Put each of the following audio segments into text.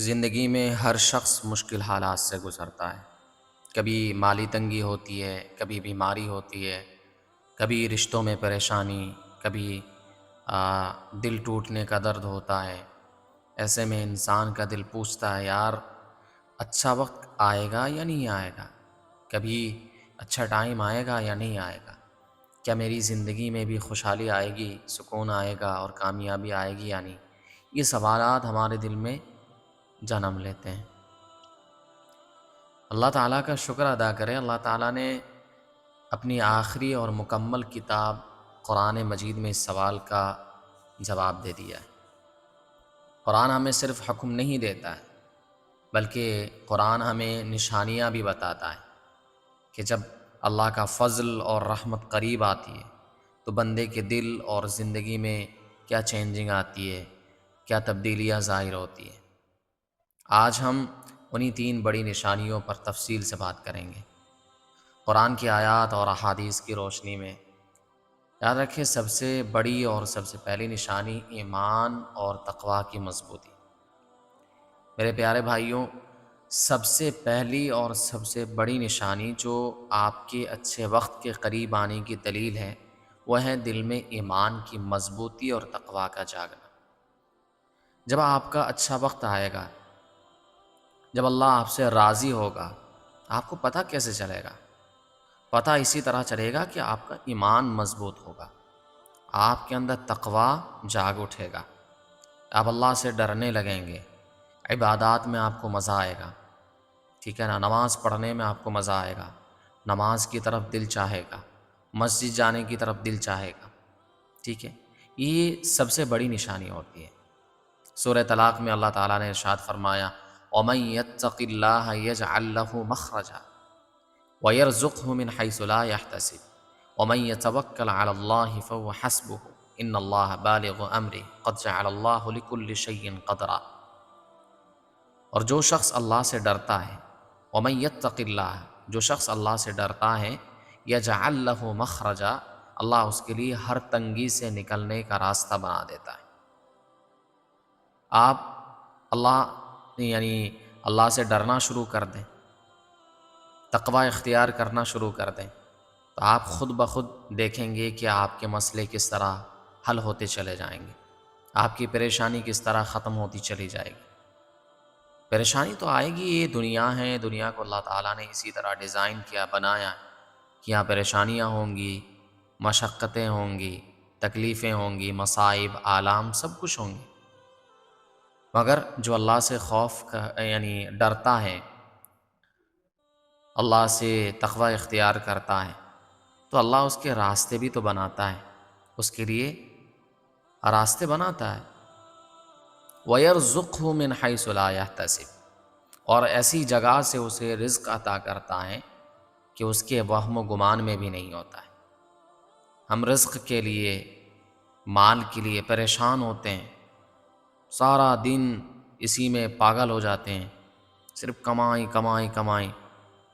زندگی میں ہر شخص مشکل حالات سے گزرتا ہے۔ کبھی مالی تنگی ہوتی ہے، کبھی بیماری ہوتی ہے، کبھی رشتوں میں پریشانی، کبھی دل ٹوٹنے کا درد ہوتا ہے۔ ایسے میں انسان کا دل پوچھتا ہے، یار اچھا وقت آئے گا یا نہیں آئے گا؟ کبھی اچھا ٹائم آئے گا یا نہیں آئے گا؟ کیا میری زندگی میں بھی خوشحالی آئے گی، سکون آئے گا اور کامیابی آئے گی یا نہیں؟ یہ سوالات ہمارے دل میں جنم لیتے ہیں۔ اللہ تعالیٰ کا شکر ادا کریں، اللہ تعالیٰ نے اپنی آخری اور مکمل کتاب قرآن مجید میں اس سوال کا جواب دے دیا ہے۔ قرآن ہمیں صرف حکم نہیں دیتا ہے، بلکہ قرآن ہمیں نشانیاں بھی بتاتا ہے کہ جب اللہ کا فضل اور رحمت قریب آتی ہے تو بندے کے دل اور زندگی میں کیا چینجنگ آتی ہے، کیا تبدیلیاں ظاہر ہوتی ہیں۔ آج ہم انہی 3 بڑی نشانیوں پر تفصیل سے بات کریں گے، قرآن کی آیات اور احادیث کی روشنی میں۔ یاد رکھیں، سب سے بڑی اور سب سے پہلی نشانی ایمان اور تقوی کی مضبوطی۔ میرے پیارے بھائیوں، سب سے پہلی اور سب سے بڑی نشانی جو آپ کے اچھے وقت کے قریب آنے کی دلیل ہے، وہ ہے دل میں ایمان کی مضبوطی اور تقوی کا جاگنا۔ جب آپ کا اچھا وقت آئے گا، جب اللہ آپ سے راضی ہوگا، آپ کو پتہ کیسے چلے گا؟ پتہ اسی طرح چلے گا کہ آپ کا ایمان مضبوط ہوگا، آپ کے اندر تقوی جاگ اٹھے گا، آپ اللہ سے ڈرنے لگیں گے، عبادات میں آپ کو مزہ آئے گا، ٹھیک ہے نا؟ نماز پڑھنے میں آپ کو مزہ آئے گا، نماز کی طرف دل چاہے گا، مسجد جانے کی طرف دل چاہے گا، ٹھیک ہے؟ یہ سب سے بڑی نشانی ہوتی ہے۔ سورہ طلاق میں اللہ تعالیٰ نے ارشاد فرمایا، وَمَن يَتَّقِ اللَّهَ يَجْعَل لَّهُ مَخْرَجًا وَيَرْزُقْهُ مِنْ حَيْثُ لَا يَحْتَسِبُ وَمَن يَتَوَكَّلْ عَلَى اللَّهِ فَهُوَ حَسْبُهُ إِنَّ اللَّهَ بَالِغُ أَمْرِهِ قَدْ جَعَلَ اللَّهُ لِكُلِّ شَيْءٍ قَدْرًا۔ اور جو شخص اللہ سے ڈرتا ہے، وَمَن يَتَّقِ اللَّهَ، جو شخص اللہ سے ڈرتا ہے، يَجْعَل لَّهُ مَخْرَجًا، اللہ اس کے لیے ہر تنگی سے نکلنے کا راستہ بنا دیتا ہے۔ آپ اللہ سے ڈرنا شروع کر دیں، تقوی اختیار کرنا شروع کر دیں، تو آپ خود بخود دیکھیں گے کہ آپ کے مسئلے کس طرح حل ہوتے چلے جائیں گے، آپ کی پریشانی کس طرح ختم ہوتی چلی جائے گی۔ پریشانی تو آئے گی، یہ دنیا ہے، دنیا کو اللہ تعالیٰ نے اسی طرح ڈیزائن کیا، بنایا کہ یہاں پریشانیاں ہوں گی، مشقتیں ہوں گی، تکلیفیں ہوں گی، مصائب، آلام، سب کچھ ہوں گی، مگر جو اللہ سے ڈرتا ہے، اللہ سے تقوی اختیار کرتا ہے، تو اللہ اس کے راستے بھی تو بناتا ہے، اس کے لیے راستے بناتا ہے۔ وَيَرْزُقْهُ مِنْ حَيْثُ لَا يَحْتَسِبُ، اور ایسی جگہ سے اسے رزق عطا کرتا ہے کہ اس کے وہم و گمان میں بھی نہیں ہوتا ہے۔ ہم رزق کے لیے، مال کے لیے پریشان ہوتے ہیں، سارا دن اسی میں پاگل ہو جاتے ہیں، صرف کمائی کمائی کمائی۔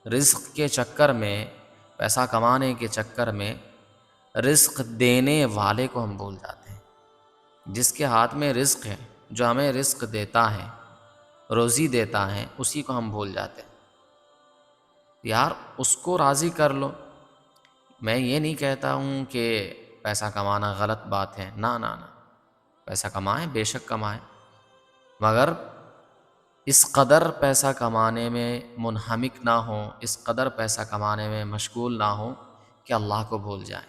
رزق کے چکر میں، پیسہ کمانے کے چکر میں رزق دینے والے کو ہم بھول جاتے ہیں۔ جس کے ہاتھ میں رزق ہے، جو ہمیں رزق دیتا ہے، روزی دیتا ہے، اسی کو ہم بھول جاتے ہیں۔ یار اس کو راضی کر لو۔ میں یہ نہیں کہتا ہوں کہ پیسہ کمانا غلط بات ہے، نہ نہ نہ، پیسہ کمائیں، بے شک کمائیں، مگر اس قدر پیسہ کمانے میں منہمک نہ ہوں، اس قدر پیسہ کمانے میں مشغول نہ ہوں کہ اللہ کو بھول جائیں۔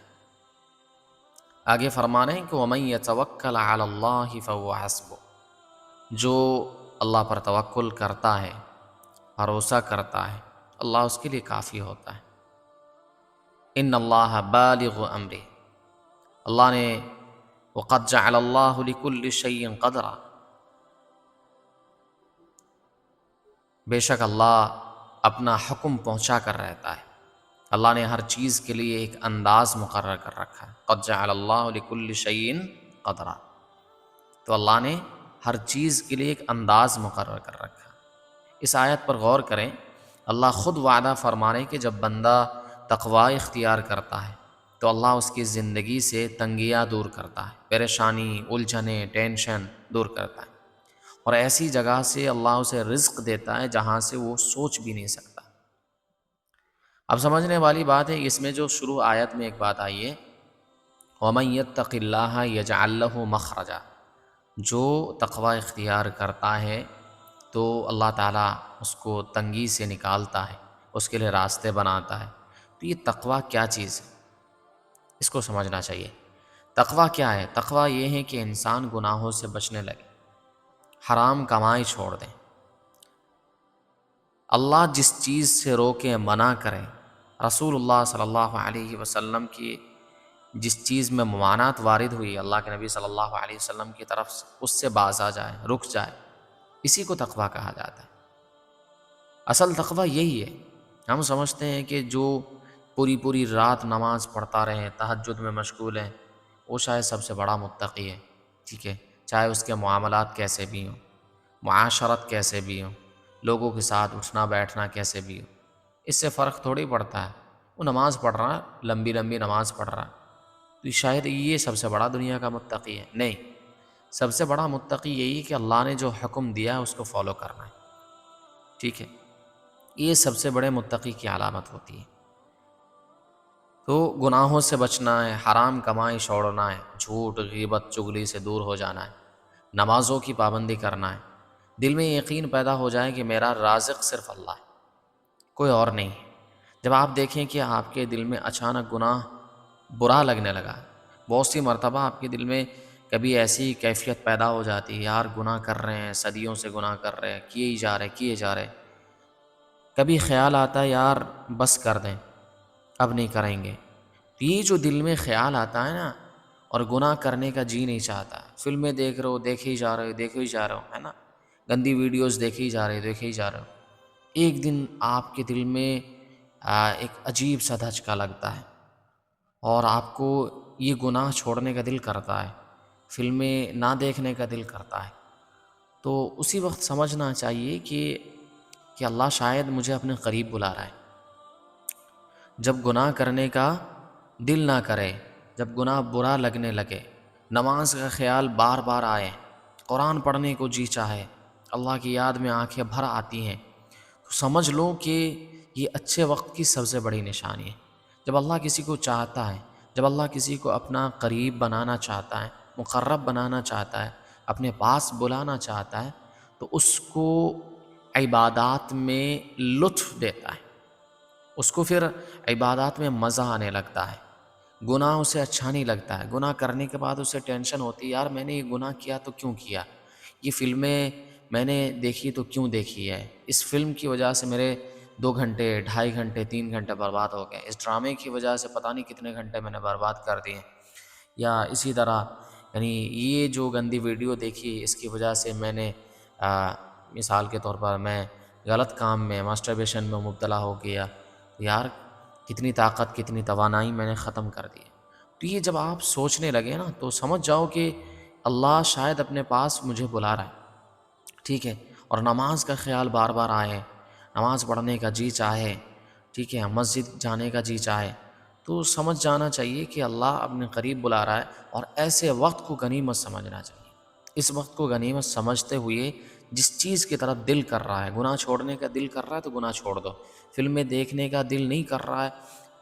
آگے فرما رہے ہیں کہ وَمَن يَتَوَكَّلْ عَلَى اللَّهِ فَهُوَ حَسْبُهُ، جو اللہ پر توکل کرتا ہے، بھروسہ کرتا ہے، اللہ اس کے لیے کافی ہوتا ہے۔ إِنَّ اللَّهَ بَالِغُ أَمْرِهِ، اللہ نے وَقَدْ جَعَلَ اللَّهُ لِكُلِّ شَيْءٍ قَدْرًا، بے شک اللہ اپنا حکم پہنچا کر رہتا ہے، اللہ نے ہر چیز کے لیے ایک انداز مقرر کر رکھا ہے۔ قَدْ جَعَلَ اللَّهُ لِكُلِّ شَيْءٍ قَدْرًا، تو اللہ نے ہر چیز کے لیے ایک انداز مقرر کر رکھا ہے۔ اس آیت پر غور کریں، اللہ خود وعدہ فرما رہے کہ جب بندہ تقوی اختیار کرتا ہے تو اللہ اس کی زندگی سے تنگیاں دور کرتا ہے، پریشانی، الجھنیں، ٹینشن دور کرتا ہے۔ اور ایسی جگہ سے اللہ اسے رزق دیتا ہے جہاں سے وہ سوچ بھی نہیں سکتا۔ اب سمجھنے والی بات ہے، اس میں جو شروع آیت میں ایک بات آئی ہے، وَمَن يَتَّقِ اللَّهَ يَجْعَل لَّهُ مَخْرَجًا، جو تقوی اختیار کرتا ہے تو اللہ تعالیٰ اس کو تنگی سے نکالتا ہے، اس کے لیے راستے بناتا ہے۔ تو یہ تقوی کیا چیز ہے، اس کو سمجھنا چاہیے۔ تقوی کیا ہے؟ تقوی یہ ہے کہ انسان گناہوں سے بچنے لگے، حرام کمائی چھوڑ دیں، اللہ جس چیز سے روکے منع کریں، رسول اللہ صلی اللہ علیہ وسلم کی جس چیز میں ممانعت وارد ہوئی اللہ کے نبی صلی اللہ علیہ وسلم کی طرف سے، اس سے باز آ جائے، رک جائے، اسی کو تقوی کہا جاتا ہے۔ اصل تقوی یہی ہے۔ ہم سمجھتے ہیں کہ جو پوری پوری رات نماز پڑھتا رہے، تہجد میں مشغول ہے، وہ شاید سب سے بڑا متقی ہے، ٹھیک ہے، چاہے اس کے معاملات کیسے بھی ہوں، معاشرت کیسے بھی ہوں، لوگوں کے ساتھ اٹھنا بیٹھنا کیسے بھی ہو، اس سے فرق تھوڑی پڑتا ہے۔ وہ نماز پڑھ رہا ہے، لمبی لمبی نماز پڑھ رہا ہے، تو شاید یہ سب سے بڑا دنیا کا متقی ہے؟ نہیں، سب سے بڑا متقی یہی کہ اللہ نے جو حکم دیا ہے اس کو فالو کرنا ہے، ٹھیک ہے، یہ سب سے بڑے متقی کی علامت ہوتی ہے۔ تو گناہوں سے بچنا ہے، حرام کمائی چھوڑنا ہے، جھوٹ غیبت چغلی سے دور ہو جانا ہے، نمازوں کی پابندی کرنا ہے، دل میں یقین پیدا ہو جائے کہ میرا رازق صرف اللہ ہے، کوئی اور نہیں ہے۔ جب آپ دیکھیں کہ آپ کے دل میں اچانک گناہ برا لگنے لگا، بہت سی مرتبہ آپ کے دل میں کبھی ایسی کیفیت پیدا ہو جاتی ہے، یار گناہ کر رہے ہیں، صدیوں سے گناہ کر رہے ہیں، کیے جا رہے، کبھی خیال آتا ہے یار بس کر دیں، اب نہیں کریں گے۔ تو یہ جو دل میں خیال آتا ہے نا، اور گناہ کرنے کا جی نہیں چاہتا، فلمیں دیکھ رہے ہو، دیکھے ہی جا رہے ہو، ہے نا، گندی ویڈیوز دیکھے ہی جا رہے ہو، ایک دن آپ کے دل میں ایک عجیب سا دھچکا لگتا ہے اور آپ کو یہ گناہ چھوڑنے کا دل کرتا ہے، فلمیں نہ دیکھنے کا دل کرتا ہے۔ تو اسی وقت سمجھنا چاہیے کہ اللہ شاید مجھے اپنے قریب بلا رہا ہے۔ جب گناہ کرنے کا دل نہ کرے، جب گناہ برا لگنے لگے، نماز کا خیال بار بار آئے، قرآن پڑھنے کو جی چاہے، اللہ کی یاد میں آنکھیں بھر آتی ہیں، تو سمجھ لو کہ یہ اچھے وقت کی سب سے بڑی نشانی ہے۔ جب اللہ کسی کو چاہتا ہے، جب اللہ کسی کو اپنا قریب بنانا چاہتا ہے، مقرب بنانا چاہتا ہے، اپنے پاس بلانا چاہتا ہے، تو اس کو عبادات میں لطف دیتا ہے، اس کو پھر عبادات میں مزہ آنے لگتا ہے، گناہ اسے اچھا نہیں لگتا ہے۔ گناہ کرنے کے بعد اسے ٹینشن ہوتی ہے، یار میں نے یہ گناہ کیا تو کیوں کیا، یہ فلمیں میں نے دیکھی تو کیوں دیکھی ہے، اس فلم کی وجہ سے میرے 2 گھنٹے 2.5 گھنٹے 3 گھنٹے برباد ہو گئے، اس ڈرامے کی وجہ سے پتہ نہیں کتنے گھنٹے میں نے برباد کر دیے، یا اسی طرح یعنی یہ جو گندی ویڈیو دیکھی اس کی وجہ سے میں نے مثال کے طور پر میں غلط کام میں ماسٹربیشن میں مبتلا ہو گیا، یار کتنی طاقت کتنی توانائی میں نے ختم کر دی۔ تو یہ جب آپ سوچنے لگے نا تو سمجھ جاؤ کہ اللہ شاید اپنے پاس مجھے بلا رہا ہے، ٹھیک ہے، اور نماز کا خیال بار بار آئے، نماز پڑھنے کا جی چاہے، ٹھیک ہے، مسجد جانے کا جی چاہے، تو سمجھ جانا چاہیے کہ اللہ اپنے قریب بلا رہا ہے، اور ایسے وقت کو غنیمت سمجھنا چاہیے۔ اس وقت کو غنیمت سمجھتے ہوئے جس چیز کی طرف دل کر رہا ہے، گناہ چھوڑنے کا دل کر رہا ہے تو گناہ چھوڑ دو، فلمیں دیکھنے کا دل نہیں کر رہا ہے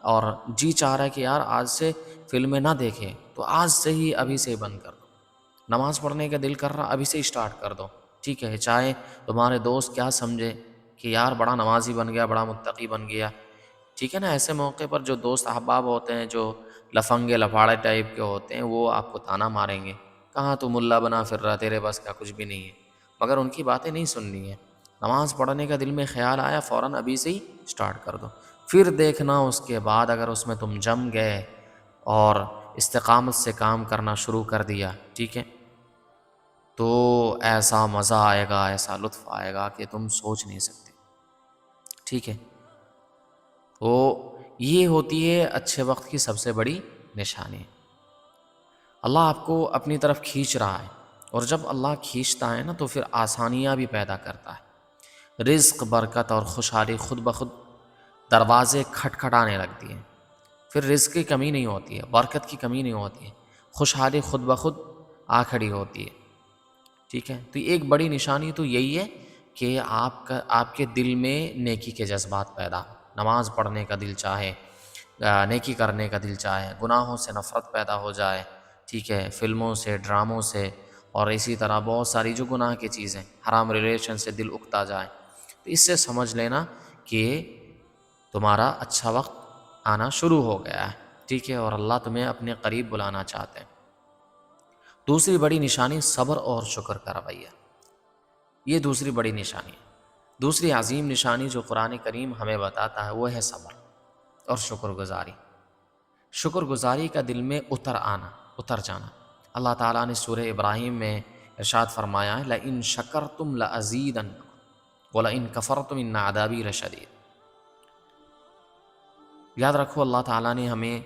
اور جی چاہ رہا ہے کہ یار آج سے فلمیں نہ دیکھیں، تو آج سے ہی ابھی سے ہی بند کر دو، نماز پڑھنے کا دل کر رہا ابھی سے ہی سٹارٹ کر دو، ٹھیک ہے، چاہے تمہارے دوست کیا سمجھے کہ یار بڑا نمازی بن گیا، بڑا متقی بن گیا، ٹھیک ہے نا۔ ایسے موقع پر جو دوست احباب ہوتے ہیں، جو لفنگے لفاڑے ٹائپ کے ہوتے ہیں، وہ آپ کو تانا ماریں گے، کہاں تو ملا بنا پھر رہا، تیرے بس کا کچھ بھی نہیں ہے، مگر ان کی باتیں نہیں سننی ہے۔ نماز پڑھنے کا دل میں خیال آیا، فوراً ابھی سے ہی سٹارٹ کر دو، پھر دیکھنا اس کے بعد اگر اس میں تم جم گئے اور استقامت سے کام کرنا شروع کر دیا، ٹھیک ہے، تو ایسا مزہ آئے گا، ایسا لطف آئے گا کہ تم سوچ نہیں سکتے، ٹھیک ہے۔ تو یہ ہوتی ہے اچھے وقت کی سب سے بڑی نشانی۔ اللہ آپ کو اپنی طرف کھینچ رہا ہے، اور جب اللہ کھینچتا ہے نا تو پھر آسانیاں بھی پیدا کرتا ہے، رزق، برکت اور خوشحالی خود بخود دروازے کھٹکھٹانے لگتی ہیں، پھر رزق کی کمی نہیں ہوتی ہے، برکت کی کمی نہیں ہوتی ہے، خوشحالی خود بخود آ کھڑی ہوتی ہے۔ ٹھیک ہے، تو ایک بڑی نشانی تو یہی ہے کہ آپ کے دل میں نیکی کے جذبات پیدا ہو، نماز پڑھنے کا دل چاہے، نیکی کرنے کا دل چاہے، گناہوں سے نفرت پیدا ہو جائے، ٹھیک ہے، فلموں سے، ڈراموں سے، اور اسی طرح بہت ساری جو گناہ کی چیزیں، حرام ریلیشن سے دل اکتا جائے، تو اس سے سمجھ لینا کہ تمہارا اچھا وقت آنا شروع ہو گیا ہے، ٹھیک ہے، اور اللہ تمہیں اپنے قریب بلانا چاہتے ہیں۔ دوسری بڑی نشانی صبر اور شکر کا رویہ، یہ دوسری بڑی نشانی ہے۔ دوسری عظیم نشانی جو قرآن کریم ہمیں بتاتا ہے وہ ہے صبر اور شکر گزاری۔ شکر گزاری کا دل میں اتر جانا۔ اللہ تعالیٰ نے سورہ ابراہیم میں ارشاد فرمایا ہے لَإِن شَكَرْتُمْ لَأَزِيدَنَّكُمْ وَلَإِن كَفَرْتُمْ إِنَّ عَذَابِي لَشَدِيدٌ۔ یاد رکھو اللہ تعالیٰ نے ہمیں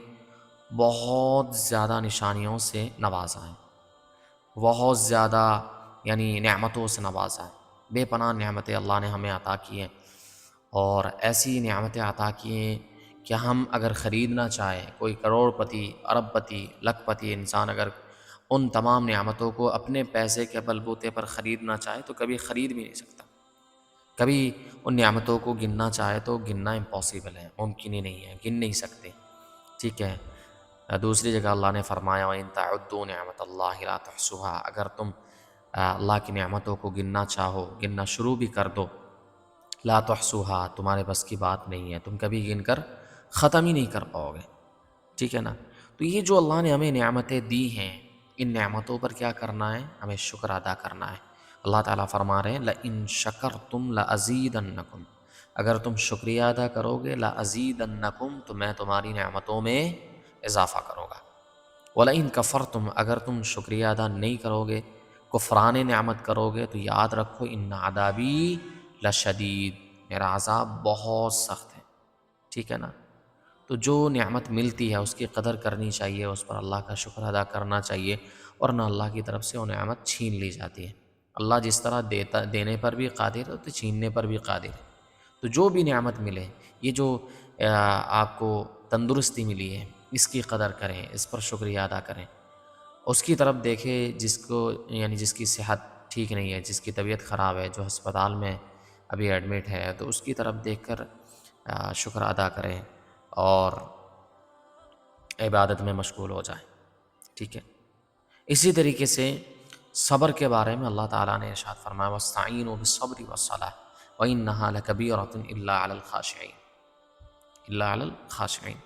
بہت زیادہ نشانیوں سے نوازا ہے، بہت زیادہ یعنی نعمتوں سے نوازا ہے، بے پناہ نعمتیں اللہ نے ہمیں عطا کی ہیں، اور ایسی نعمتیں عطا کی ہیں کہ ہم اگر خریدنا چاہیں، کوئی کروڑ پتی، ارب پتی، لکھ پتی انسان اگر ان تمام نعمتوں کو اپنے پیسے کے بلبوتے پر خریدنا چاہے تو کبھی خرید بھی نہیں سکتا، کبھی ان نعمتوں کو گننا چاہے تو گننا امپاسبل ہے، ممکن ہی نہیں ہے، گن نہیں سکتے، ٹھیک ہے۔ دوسری جگہ اللہ نے فرمایا وَإِن تَعُدُّوا نِعْمَتَ اللَّهِ لَا تُحْصُوهَا، اگر تم اللہ کی نعمتوں کو گننا چاہو، گننا شروع بھی کر دو، لا تحصوها، تمہارے بس کی بات نہیں ہے، تم کبھی گن کر ختم ہی نہیں کر پاؤ گے، ٹھیک ہے نا۔ تو یہ جو اللہ نے ہمیں نعمتیں دی ہیں، ان نعمتوں پر کیا کرنا ہے؟ ہمیں شکر ادا کرنا ہے۔ اللہ تعالیٰ فرما رہے ہیں لَإِن شَكَرْتُمْ لَأَزِيدَنَّكُمْ، اگر تم شکریہ ادا کرو گے لَأَزِيدَنَّكُمْ، تو میں تمہاری نعمتوں میں اضافہ کروں گا، وَلَئِن كَفَرْتُمْ، اگر تم شکریہ ادا نہیں کرو گے، کفران نعمت کرو گے، تو یاد رکھو ان عذابی لشدید، میرا عذاب بہت سخت ہے، ٹھیک ہے نا۔ تو جو نعمت ملتی ہے اس کی قدر کرنی چاہیے، اس پر اللہ کا شکر ادا کرنا چاہیے، ورنہ اللہ کی طرف سے وہ نعمت چھین لی جاتی ہے۔ اللہ جس طرح دینے پر بھی قادر ہے تو چھیننے پر بھی قادر ہے۔ تو جو بھی نعمت ملے، یہ جو آپ کو تندرستی ملی ہے، اس کی قدر کریں، اس پر شکریہ ادا کریں۔ اس کی طرف دیکھیں جس کو یعنی جس کی صحت ٹھیک نہیں ہے، جس کی طبیعت خراب ہے، جو ہسپتال میں ابھی ایڈمٹ ہے، تو اس کی طرف دیکھ کر شکر ادا کریں اور عبادت میں مشغول ہو جائیں، ٹھیک ہے۔ اسی طریقے سے صبر کے بارے میں اللہ تعالیٰ نے ارشاد فرمایا وَاسْتَعِینُوا بِالصَّبْرِ وَالصَّلَاةِ وَإِنَّهَا لَكَبِیرَةٌ إِلَّا عَلَى الْخَاشِعِينَ،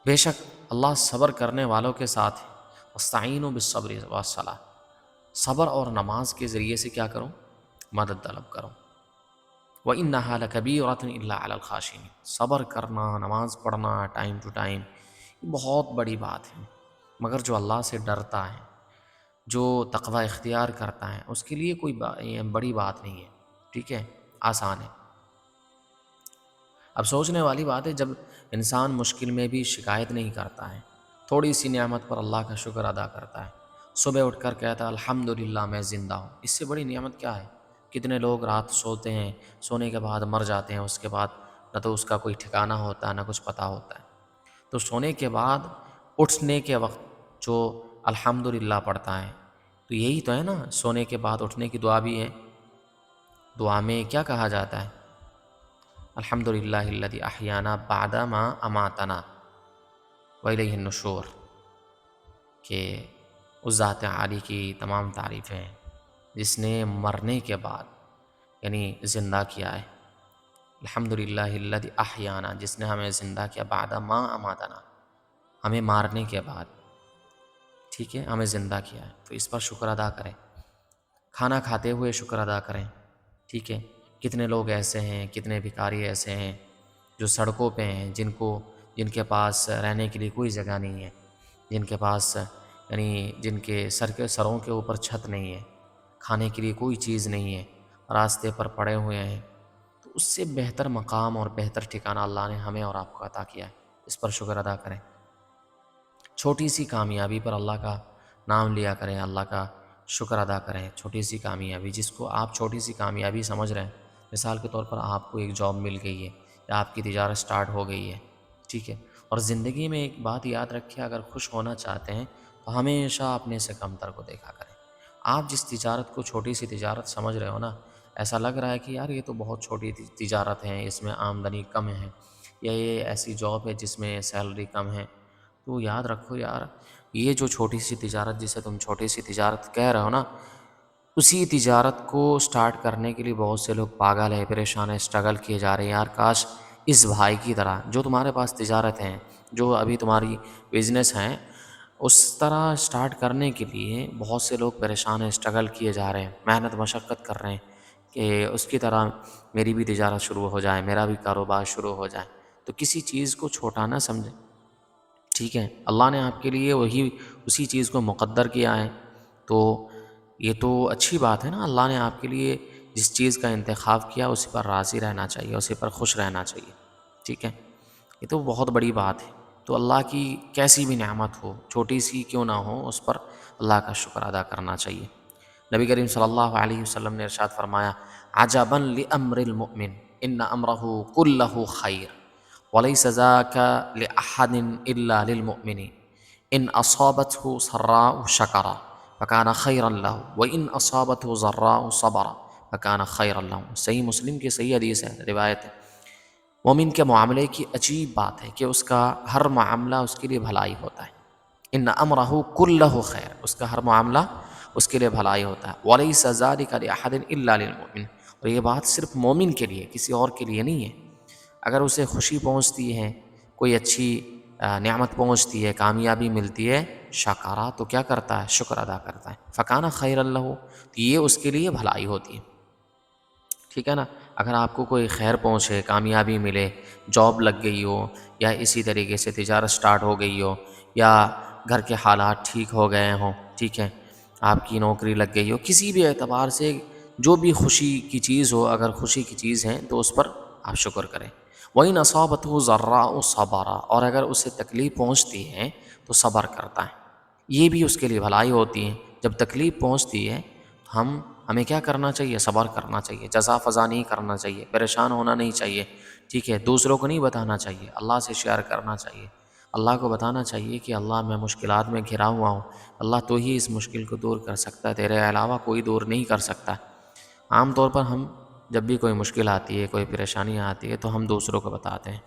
بے شک اللہ صبر کرنے والوں کے ساتھ ہے۔ وَاسْتَعِینُوا بِالصَّبْرِ وَالصَّلَاةِ، صبر اور نماز کے ذریعے سے کیا کرو؟ مدد طلب کرو۔ وَإِنَّهَا لَكَبِيرَةٌ إِلَّا عَلَى الْخَاشِعِينَ، صبر کرنا، نماز پڑھنا ٹائم ٹو ٹائم، یہ بہت بڑی بات ہے، مگر جو اللہ سے ڈرتا ہے، جو تقوی اختیار کرتا ہے، اس کے لیے کوئی بڑی بات نہیں ہے، ٹھیک ہے، آسان ہے۔ اب سوچنے والی بات ہے جب انسان مشکل میں بھی شکایت نہیں کرتا ہے، تھوڑی سی نعمت پر اللہ کا شکر ادا کرتا ہے، صبح اٹھ کر کہتا ہے الحمدللہ میں زندہ ہوں، اس سے بڑی نعمت کیا ہے؟ کتنے لوگ رات سوتے ہیں، سونے کے بعد مر جاتے ہیں، اس کے بعد نہ تو اس کا کوئی ٹھکانہ ہوتا ہے نہ کچھ پتہ ہوتا ہے۔ تو سونے کے بعد اٹھنے کے وقت جو الحمدللہ پڑھتا ہے، تو یہی تو ہے نا، سونے کے بعد اٹھنے کی دعا بھی ہے۔ دعا میں کیا کہا جاتا ہے؟ الحمدللہ الذی احیانا بعد ما اماتنا وإلیہ النشور، کہ اس ذات عالی کی تمام تعریفیں جس نے مرنے کے بعد یعنی زندہ کیا ہے۔ الحمدللہ الذی احیانا، جس نے ہمیں زندہ کیا، بعد ما اماتنا، ہمیں مارنے کے بعد، ٹھیک ہے، ہمیں زندہ کیا ہے، تو اس پر شکر ادا کریں، کھانا کھاتے ہوئے شکر ادا کریں، ٹھیک ہے۔ کتنے لوگ ایسے ہیں، کتنے بھکاری ایسے ہیں جو سڑکوں پہ ہیں، جن کے پاس رہنے کے لیے کوئی جگہ نہیں ہے، جن کے پاس یعنی جن کے سروں کے اوپر چھت نہیں ہے، کھانے کے لیے کوئی چیز نہیں ہے، راستے پر پڑے ہوئے ہیں، تو اس سے بہتر مقام اور بہتر ٹھکانہ اللہ نے ہمیں اور آپ کو عطا کیا ہے، اس پر شکر ادا کریں۔ چھوٹی سی کامیابی پر اللہ کا نام لیا کریں، اللہ کا شکر ادا کریں، چھوٹی سی کامیابی جس کو آپ چھوٹی سی کامیابی سمجھ رہے ہیں، مثال کے طور پر آپ کو ایک جاب مل گئی ہے یا آپ کی تجارت سٹارٹ ہو گئی ہے، ٹھیک ہے، اور زندگی میں ایک بات یاد رکھیں، اگر خوش ہونا چاہتے ہیں تو ہمیشہ اپنے سے کمتر کو دیکھا کریں، آپ جس تجارت کو چھوٹی سی تجارت سمجھ رہے ہو نا، ایسا لگ رہا ہے کہ یار یہ تو بہت چھوٹی تجارت ہے، اس میں آمدنی کم ہے، یا یہ ایسی جاب ہے جس میں سیلری کم ہے، تو یاد رکھو یار، یہ جو چھوٹی سی تجارت جسے تم چھوٹی سی تجارت کہہ رہے ہو نا، اسی تجارت کو سٹارٹ کرنے کے لیے بہت سے لوگ پاگل ہیں، پریشان ہیں، اسٹرگل کیے جا رہے ہیں. یار کاش اس بھائی کی طرح جو تمہارے پاس تجارت ہیں، جو ابھی تمہاری بزنس ہیں، اس طرح سٹارٹ کرنے کے لیے بہت سے لوگ پریشان ہیں، اسٹرگل کیے جا رہے ہیں، محنت مشقت کر رہے ہیں کہ اس کی طرح میری بھی تجارت شروع ہو جائے، میرا بھی کاروبار شروع ہو جائے. تو کسی چیز کو چھوٹا نہ سمجھیں، ٹھیک ہے؟ اللہ نے آپ کے لیے اسی چیز کو مقدر کیا ہے، تو یہ تو اچھی بات ہے نا. اللہ نے آپ کے لیے جس چیز کا انتخاب کیا اسی پر راضی رہنا چاہیے، اسی پر خوش رہنا چاہیے، ٹھیک ہے؟ یہ تو بہت بڑی بات ہے. تو اللہ کی کیسی بھی نعمت ہو، چھوٹی سی کیوں نہ ہو، اس پر اللہ کا شکر ادا کرنا چاہیے. نبی کریم صلی اللہ علیہ وسلم نے ارشاد فرمایا: عجبا لامر المؤمن ان امرہ کلہ خیر وليس ذاك لأحد إلا للمؤمن إن أصابته سراء شكر فكان خيرا له وإن أصابته ضراء صبر فكان خيرا له. صحیح مسلم کی صحیح حدیث ہے، روایت ہے. مومن کے معاملے کی عجیب بات ہے کہ اس کا ہر معاملہ اس کے لیے بھلائی ہوتا ہے. ان امرہ کلہ خیر، اس کا ہر معاملہ اس کے لیے بھلائی ہوتا ہے. ولیس ذلک لأحد الا للمؤمن، اور یہ بات صرف مومن کے لیے، کسی اور کے لیے نہیں ہے. اگر اسے خوشی پہنچتی ہے، کوئی اچھی نعمت پہنچتی ہے، کامیابی ملتی ہے، شکارہ تو کیا کرتا ہے؟ شکر ادا کرتا ہے. فکان خیر اللہ، تو یہ اس کے لیے بھلائی ہوتی ہے، ٹھیک ہے نا؟ اگر آپ کو کوئی خیر پہنچے، کامیابی ملے، جاب لگ گئی ہو، یا اسی طریقے سے تجارت سٹارٹ ہو گئی ہو، یا گھر کے حالات ٹھیک ہو گئے ہوں، ٹھیک ہے، آپ کی نوکری لگ گئی ہو، کسی بھی اعتبار سے جو بھی خوشی کی چیز ہو، اگر خوشی کی چیز ہے تو اس پر آپ شکر کریں. وَإِنْ أَصَابَتْهُ ضَرَّاءُ صَبَرَ، اور اگر اسے تکلیف پہنچتی ہے تو صبر کرتا ہے، یہ بھی اس کے لیے بھلائی ہوتی ہے. جب تکلیف پہنچتی ہے تو ہمیں کیا کرنا چاہیے؟ صبر کرنا چاہیے، جزا فضا نہیں کرنا چاہیے، پریشان ہونا نہیں چاہیے، ٹھیک ہے؟ دوسروں کو نہیں بتانا چاہیے، اللہ سے شیئر کرنا چاہیے. اللہ کو بتانا چاہیے کہ اللہ میں مشکلات میں گھرا ہوا ہوں، اللہ تو ہی اس مشکل کو دور کر سکتا ہے، تیرے علاوہ کوئی دور نہیں کر سکتا. عام طور پر ہم جب بھی کوئی مشکل آتی ہے، کوئی پریشانی آتی ہے، تو ہم دوسروں کو بتاتے ہیں،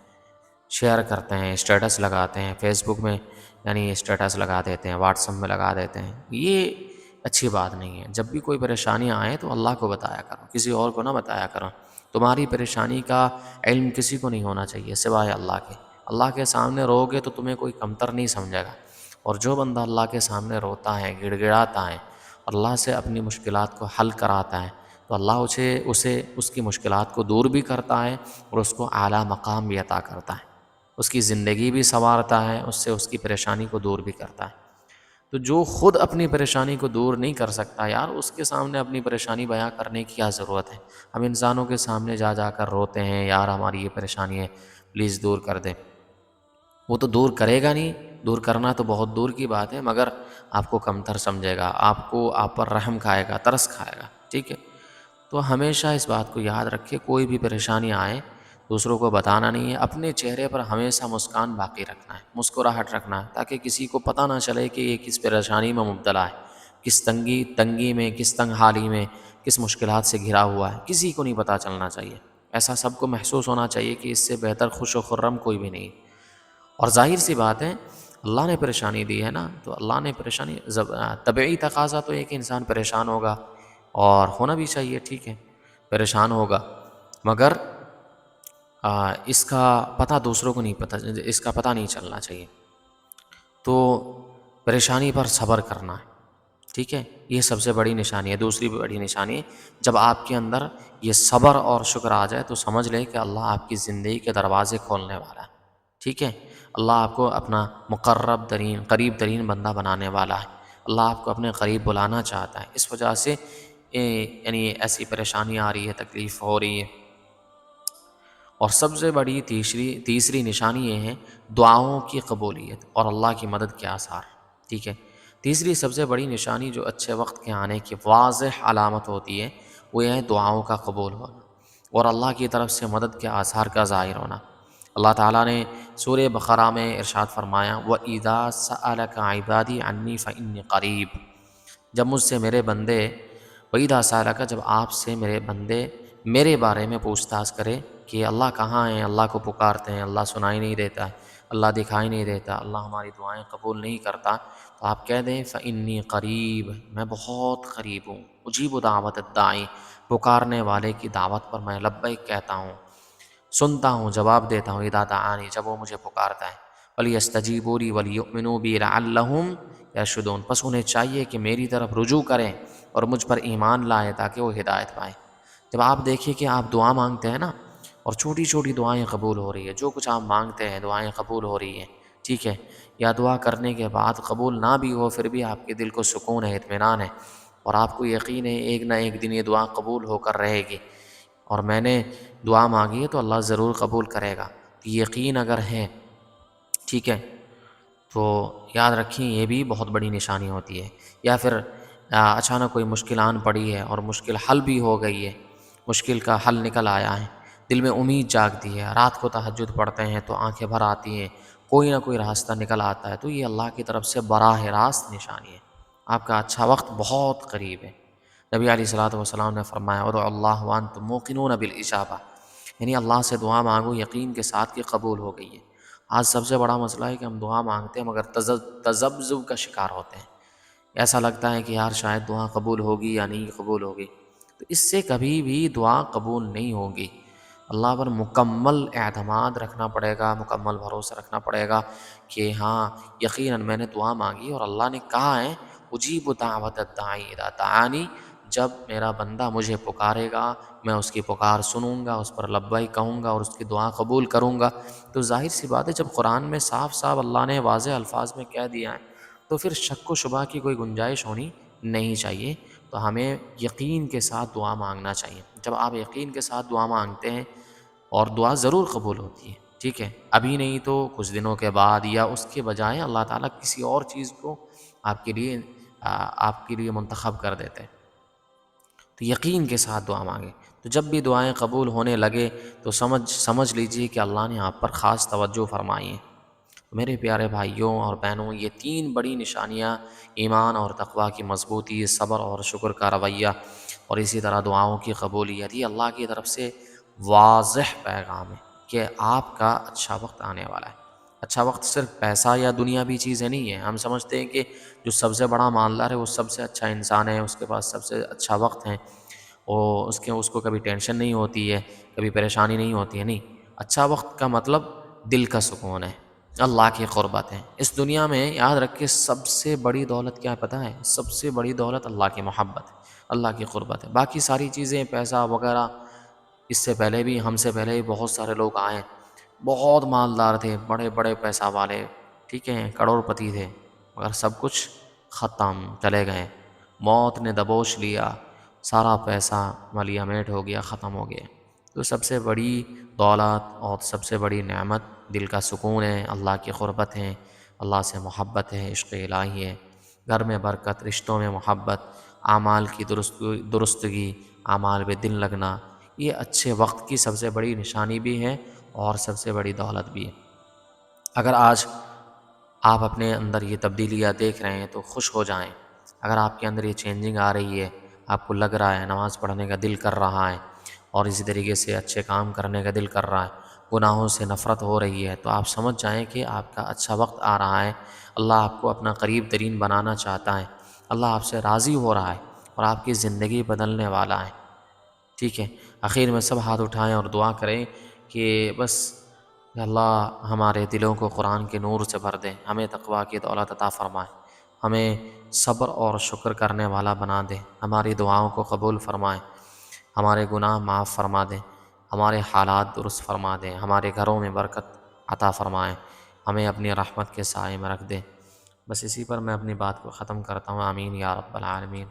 شیئر کرتے ہیں، اسٹیٹس لگاتے ہیں، فیس بک میں یعنی اسٹیٹس لگا دیتے ہیں، واٹس ایپ میں لگا دیتے ہیں. یہ اچھی بات نہیں ہے. جب بھی کوئی پریشانیاں آئیں تو اللہ کو بتایا کرو، کسی اور کو نہ بتایا کرو. تمہاری پریشانی کا علم کسی کو نہیں ہونا چاہیے سوائے اللہ کے. اللہ کے سامنے رو گے تو تمہیں کوئی کمتر نہیں سمجھے گا. اور جو بندہ اللہ کے سامنے روتا ہے، گڑ گڑاتا ہے، اللہ سے اپنی مشکلات کو حل کراتا ہے، تو اللہ اسے اس کی مشکلات کو دور بھی کرتا ہے اور اس کو اعلیٰ مقام بھی عطا کرتا ہے، اس کی زندگی بھی سنوارتا ہے، اس سے اس کی پریشانی کو دور بھی کرتا ہے. تو جو خود اپنی پریشانی کو دور نہیں کر سکتا یار، اس کے سامنے اپنی پریشانی بیان کرنے کی کیا ضرورت ہے؟ ہم انسانوں کے سامنے جا جا کر روتے ہیں، یار ہماری یہ پریشانی ہے، پلیز دور کر دیں. وہ تو دور کرے گا نہیں، دور کرنا تو بہت دور کی بات ہے، مگر آپ کو کمتر سمجھے گا، آپ پر رحم کھائے گا، ترس کھائے گا، ٹھیک ہے؟ تو ہمیشہ اس بات کو یاد رکھے، کوئی بھی پریشانی آئے دوسروں کو بتانا نہیں ہے، اپنے چہرے پر ہمیشہ مسکان باقی رکھنا ہے، مسکراہٹ رکھنا ہے، تاکہ کسی کو پتہ نہ چلے کہ یہ کس پریشانی میں مبتلا ہے، کس تنگی میں، کس تنگ حالی میں، کس مشکلات سے گھرا ہوا ہے، کسی کو نہیں پتہ چلنا چاہیے. ایسا سب کو محسوس ہونا چاہیے کہ اس سے بہتر خوش و خرم کوئی بھی نہیں. اور ظاہر سی بات ہے، اللہ نے پریشانی دی ہے نا، تو اللہ نے پریشانی طبعی تقاضا تو ایک انسان پریشان ہوگا، اور ہونا بھی چاہیے، ٹھیک ہے، پریشان ہوگا، مگر اس کا پتہ دوسروں کو نہیں پتہ، اس کا پتہ نہیں چلنا چاہیے. تو پریشانی پر صبر کرنا ہے، ٹھیک ہے، یہ سب سے بڑی نشانی ہے. دوسری بڑی نشانی ہے، جب آپ کے اندر یہ صبر اور شکر آ جائے تو سمجھ لیں کہ اللہ آپ کی زندگی کے دروازے کھولنے والا ہے، ٹھیک ہے. اللہ آپ کو اپنا قریب ترین بندہ بنانے والا ہے، اللہ آپ کو اپنے قریب بلانا چاہتا ہے. اس وجہ سے یعنی ایسی پریشانی آ رہی ہے، تکلیف ہو رہی ہے. اور سب سے بڑی تیسری نشانی یہ ہے دعاؤں کی قبولیت اور اللہ کی مدد کے آثار، ٹھیک ہے. تیسری سب سے بڑی نشانی جو اچھے وقت کے آنے کی واضح علامت ہوتی ہے، وہ یہ ہے دعاؤں کا قبول ہونا اور اللہ کی طرف سے مدد کے آثار کا ظاہر ہونا. اللہ تعالیٰ نے سورہ بقرہ میں ارشاد فرمایا: وَإِذَا سَأَلَكَ عِبَادِي عَنِّي فَإِنِّي قَرِيبٌ جب مجھ سے میرے بندے وَإِذَا سَأَلَكَ، جب آپ سے میرے بندے میرے بارے میں پوچھ تاچھ کرے کہ اللہ کہاں ہے، اللہ کو پکارتے ہیں، اللہ سنائی نہیں دیتا ہے، اللہ دکھائی نہیں دیتا، اللہ ہماری دعائیں قبول نہیں کرتا، تو آپ کہہ دیں فَإِنِّي قریب، میں بہت قریب ہوں، اجیب دعوت الداعی، پکارنے والے کی دعوت پر میں لبیک کہتا ہوں، سنتا ہوں، جواب دیتا ہوں، اذا دعانی، جب وہ مجھے پکارتا ہے، وَلْيَسْتَجِيبُوا لِي وَلْيُؤْمِنُوا بِي لَعَلَّهُمْ يَرْشُدُونَ، پس انہیں چاہیے کہ میری طرف رجوع کریں اور مجھ پر ایمان لائیں تاکہ وہ ہدایت پائیں۔ جب آپ دیکھیں کہ آپ دعا مانگتے ہیں نا اور چھوٹی چھوٹی دعائیں قبول ہو رہی ہے، جو کچھ آپ مانگتے ہیں دعائیں قبول ہو رہی ہیں، ٹھیک ہے، یا دعا کرنے کے بعد قبول نہ بھی ہو پھر بھی آپ کے دل کو سکون ہے، اطمینان ہے، اور آپ کو یقین ہے ایک نہ ایک دن یہ دعا قبول ہو کر رہے گی، اور میں نے دعا مانگی ہے تو اللہ ضرور قبول کرے گا، تو یقین اگر ہے، ٹھیک ہے، تو یاد رکھیں یہ بھی بہت بڑی نشانی ہوتی ہے۔ یا پھر اچانک کوئی مشکل آن پڑی ہے اور مشکل حل بھی ہو گئی ہے، مشکل کا حل نکل آیا ہے، دل میں امید جاگتی ہے، رات کو تہجد پڑھتے ہیں تو آنکھیں بھر آتی ہیں، کوئی نہ کوئی راستہ نکل آتا ہے، تو یہ اللہ کی طرف سے براہ راست نشانی ہے، آپ کا اچھا وقت بہت قریب ہے۔ نبی علیہ الصلوۃ والسلام نے فرمایا ادعوا اللہ وانتم موقنون بالاجابہ، یعنی اللہ سے دعا مانگو یقین کے ساتھ کہ قبول ہو گئی ہے۔ آج سب سے بڑا مسئلہ ہے کہ ہم دعا مانگتے ہیں مگر تذبذب کا شکار ہوتے ہیں، ایسا لگتا ہے کہ یار شاید دعا قبول ہوگی یا نہیں قبول ہوگی، تو اس سے کبھی بھی دعا قبول نہیں ہوگی۔ اللہ پر مکمل اعتماد رکھنا پڑے گا، مکمل بھروسہ رکھنا پڑے گا کہ ہاں یقیناً میں نے دعا مانگی اور اللہ نے کہا ہے اجیب دعوت الداعی اذا دعانی، جب میرا بندہ مجھے پکارے گا میں اس کی پکار سنوں گا، اس پر لبیک کہوں گا اور اس کی دعا قبول کروں گا۔ تو ظاہر سی بات ہے جب قرآن میں صاف صاف اللہ نے واضح الفاظ میں کہہ دیا ہے تو پھر شک و شبہ کی کوئی گنجائش ہونی نہیں چاہیے، تو ہمیں یقین کے ساتھ دعا مانگنا چاہیے۔ جب آپ یقین کے ساتھ دعا مانگتے ہیں اور دعا ضرور قبول ہوتی ہے، ٹھیک ہے، ابھی نہیں تو کچھ دنوں کے بعد یا اس کے بجائے اللہ تعالیٰ کسی اور چیز کو آپ کے لیے منتخب کر دیتے ہیں، تو یقین کے ساتھ دعا مانگیں۔ تو جب بھی دعائیں قبول ہونے لگے تو سمجھ لیجیے کہ اللہ نے آپ پر خاص توجہ فرمائی ہے۔ میرے پیارے بھائیوں اور بہنوں، یہ تین بڑی نشانیاں ایمان اور تقویٰ کی مضبوطی، صبر اور شکر کا رویہ، اور اسی طرح دعاؤں کی قبولیت، یہ اللہ کی طرف سے واضح پیغام ہے کہ آپ کا اچھا وقت آنے والا ہے۔ اچھا وقت صرف پیسہ یا دنیاوی چیزیں نہیں ہیں، ہم سمجھتے ہیں کہ جو سب سے بڑا مالدار ہے وہ سب سے اچھا انسان ہے، اس کے پاس سب سے اچھا وقت ہے، اور اس کو کبھی ٹینشن نہیں ہوتی ہے، کبھی پریشانی نہیں ہوتی ہے، نہیں، اچھا وقت کا مطلب دل کا سکون ہے، اللہ کی قربت ہے۔ اس دنیا میں یاد رکھ کے سب سے بڑی دولت کیا پتہ ہے؟ سب سے بڑی دولت اللہ کی محبت ہے، اللہ کی قربت ہے۔ باقی ساری چیزیں پیسہ وغیرہ، اس سے پہلے بھی ہم سے پہلے بھی بہت سارے لوگ آئے، بہت مالدار تھے، بڑے بڑے پیسہ والے، ٹھیک ہے، کروڑ پتی تھے، مگر سب کچھ ختم، چلے گئے، موت نے دبوچ لیا، سارا پیسہ ملیا میٹ ہو گیا، ختم ہو گیا۔ تو سب سے بڑی دولت اور سب سے بڑی نعمت دل کا سکون ہے، اللہ کی قربت ہے، اللہ سے محبت ہے، عشق الہی ہے، گھر میں برکت، رشتوں میں محبت، اعمال کی درستگی، اعمال پہ دل لگنا، یہ اچھے وقت کی سب سے بڑی نشانی بھی ہے اور سب سے بڑی دولت بھی ہے۔ اگر آج آپ اپنے اندر یہ تبدیلیاں دیکھ رہے ہیں تو خوش ہو جائیں، اگر آپ کے اندر یہ چینجنگ آ رہی ہے، آپ کو لگ رہا ہے نماز پڑھنے کا دل کر رہا ہے اور اسی طریقے سے اچھے کام کرنے کا دل کر رہا ہے، گناہوں سے نفرت ہو رہی ہے، تو آپ سمجھ جائیں کہ آپ کا اچھا وقت آ رہا ہے، اللہ آپ کو اپنا قریب ترین بنانا چاہتا ہے، اللہ آپ سے راضی ہو رہا ہے اور آپ کی زندگی بدلنے والا ہے، ٹھیک ہے۔ آخر میں سب ہاتھ اٹھائیں اور دعا کریں کہ بس اللہ ہمارے دلوں کو قرآن کے نور سے بھر دے، ہمیں تقویٰ کی دولت عطا فرمائے، ہمیں صبر اور شکر کرنے والا بنا دے، ہماری دعاؤں کو قبول فرمائے، ہمارے گناہ معاف فرما دیں، ہمارے حالات درست فرما دیں، ہمارے گھروں میں برکت عطا فرمائیں، ہمیں اپنی رحمت کے سائے میں رکھ دیں۔ بس اسی پر میں اپنی بات کو ختم کرتا ہوں، آمین یا رب العالمین۔